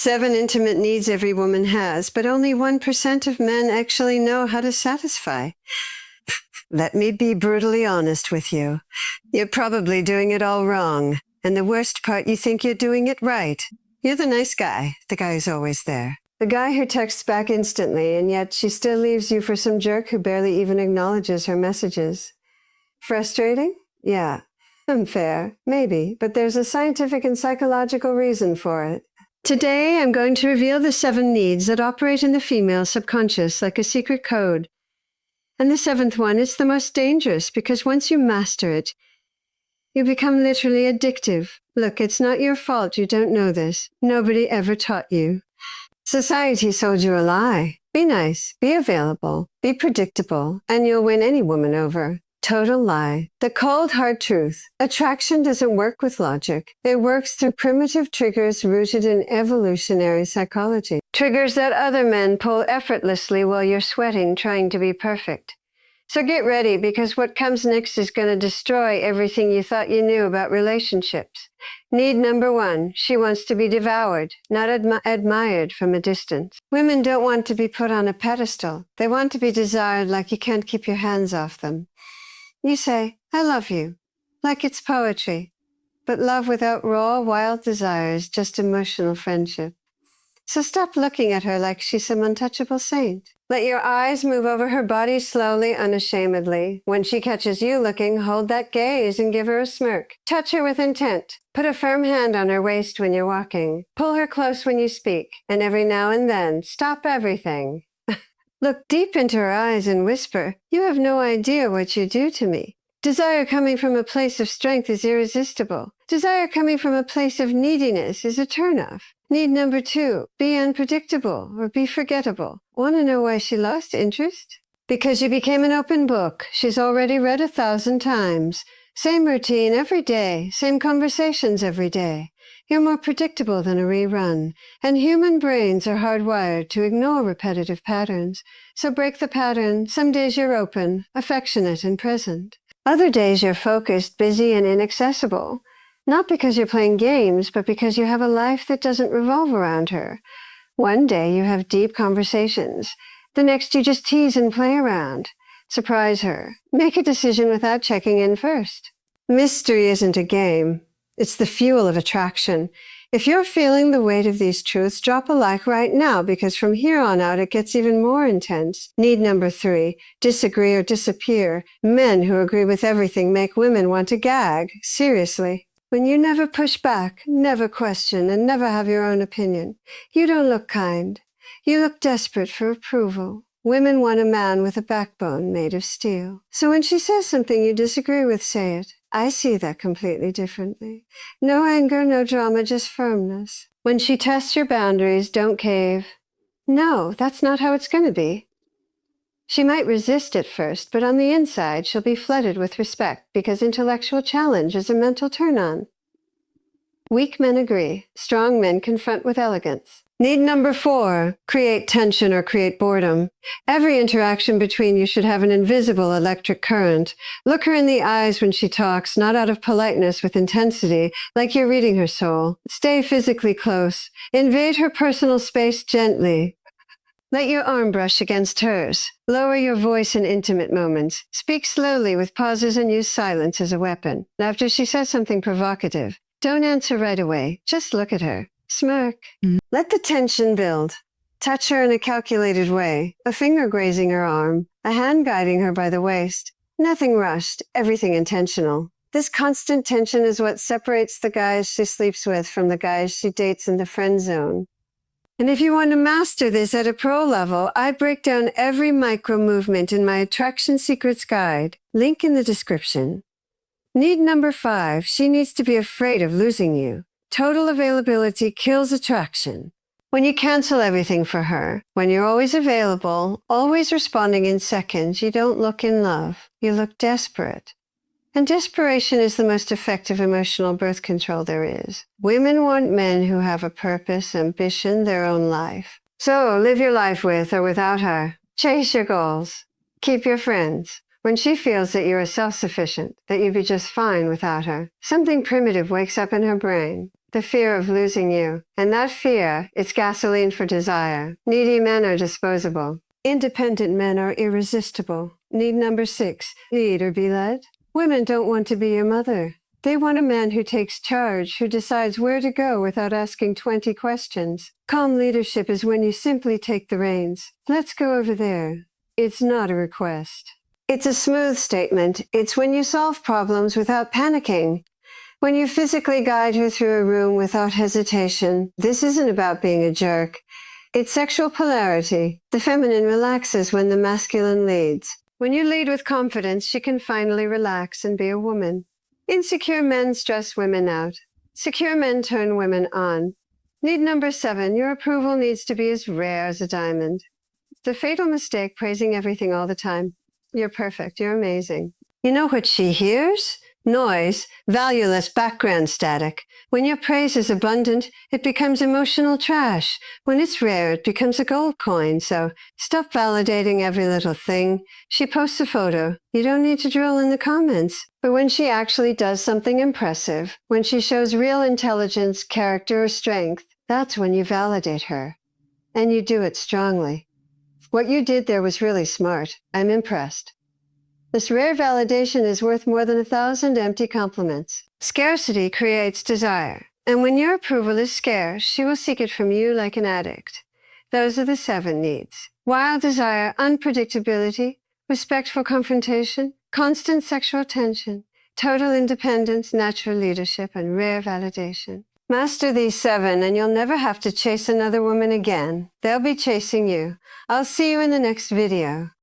7 intimate needs every woman has, but only 1% of men actually know how to satisfy. Let me be brutally honest with you. You're probably doing it all wrong. And the worst part, you think you're doing it right. You're the nice guy, the guy who's always there. The guy who texts back instantly, and yet she still leaves you for some jerk who barely even acknowledges her messages. Frustrating? Yeah. Unfair? Maybe. But there's a scientific and psychological reason for it. Today, I'm going to reveal the 7 needs that operate in the female subconscious like a secret code. And the 7th one is the most dangerous because once you master it, you become literally addictive. Look, it's not your fault you don't know this. Nobody ever taught you. Society sold you a lie. Be nice, be available, be predictable, and you'll win any woman over. Total lie. The cold, hard truth. Attraction doesn't work with logic. It works through primitive triggers rooted in evolutionary psychology. Triggers that other men pull effortlessly while you're sweating trying to be perfect. So get ready, because what comes next is going to destroy everything you thought you knew about relationships. Need number 1, she wants to be devoured, not admired from a distance. Women don't want to be put on a pedestal. They want to be desired like you can't keep your hands off them. You say, I love you, like it's poetry. But love without raw, wild desires, just emotional friendship. So stop looking at her like she's some untouchable saint. Let your eyes move over her body slowly, unashamedly. When she catches you looking, hold that gaze and give her a smirk. Touch her with intent. Put a firm hand on her waist when you're walking. Pull her close when you speak. And every now and then, stop everything. Look deep into her eyes and whisper, you have no idea what you do to me. Desire coming from a place of strength is irresistible. Desire coming from a place of neediness is a turnoff. Need number 2, be unpredictable or be forgettable. Want to know why she lost interest? Because you became an open book she's already read 1,000 times. Same routine every day, same conversations every day. You're more predictable than a rerun, and human brains are hardwired to ignore repetitive patterns. So break the pattern. Some days you're open, affectionate, and present. Other days you're focused, busy, and inaccessible. Not because you're playing games, but because you have a life that doesn't revolve around her. One day you have deep conversations. The next you just tease and play around. Surprise her. Make a decision without checking in first. Mystery isn't a game. It's the fuel of attraction. If you're feeling the weight of these truths, drop a like right now, because from here on out it gets even more intense. Need number 3, disagree or disappear. Men who agree with everything make women want to gag. Seriously. When you never push back, never question, and never have your own opinion, you don't look kind. You look desperate for approval. Women want a man with a backbone made of steel. So when she says something you disagree with, say it. I see that completely differently. No anger, no drama, just firmness. When she tests your boundaries, don't cave. No, that's not how it's going to be. She might resist at first, but on the inside, she'll be flooded with respect because intellectual challenge is a mental turn-on. Weak men agree. Strong men confront with elegance. Need number 4, create tension or create boredom. Every interaction between you should have an invisible electric current. Look her in the eyes when she talks, not out of politeness with intensity, like you're reading her soul. Stay physically close. Invade her personal space gently. Let your arm brush against hers. Lower your voice in intimate moments. Speak slowly with pauses and use silence as a weapon. After she says something provocative, don't answer right away. Just look at her. Smirk. Let the tension build. Touch her in a calculated way, a finger grazing her arm, a hand guiding her by the waist. Nothing rushed, everything intentional. This constant tension is what separates the guys she sleeps with from the guys she dates in the friend zone. And if you want to master this at a pro level, I break down every micro movement in my Attraction Secrets Guide. Link in the description. Need number 5, she needs to be afraid of losing you. Total availability kills attraction. When you cancel everything for her, when you're always available, always responding in seconds, you don't look in love. You look desperate. And desperation is the most effective emotional birth control there is. Women want men who have a purpose, ambition, their own life. So live your life with or without her. Chase your goals. Keep your friends. When she feels that you are self-sufficient, that you'd be just fine without her, something primitive wakes up in her brain. The fear of losing you. And that fear, it's gasoline for desire. Needy men are disposable. Independent men are irresistible. Need number 6. Lead or be led. Women don't want to be your mother. They want a man who takes charge, who decides where to go without asking 20 questions. Calm leadership is when you simply take the reins. Let's go over there. It's not a request. It's a smooth statement. It's when you solve problems without panicking. When you physically guide her through a room without hesitation. This isn't about being a jerk. It's sexual polarity. The feminine relaxes when the masculine leads. When you lead with confidence, she can finally relax and be a woman. Insecure men stress women out. Secure men turn women on. Need number 7. Your approval needs to be as rare as a diamond. The fatal mistake, praising everything all the time. You're perfect. You're amazing. You know what she hears? Noise, valueless background static. When your praise is abundant, it becomes emotional trash. When it's rare, it becomes a gold coin. So stop validating every little thing. She posts a photo. You don't need to drill in the comments. But when she actually does something impressive, when she shows real intelligence, character, or strength, that's when you validate her. And you do it strongly. What you did there was really smart. I'm impressed. This rare validation is worth more than 1,000 empty compliments. Scarcity creates desire. And when your approval is scarce, she will seek it from you like an addict. Those are the 7 needs. Wild desire, unpredictability, respectful confrontation, constant sexual tension, total independence, natural leadership, and rare validation. Master these 7 and you'll never have to chase another woman again. They'll be chasing you. I'll see you in the next video.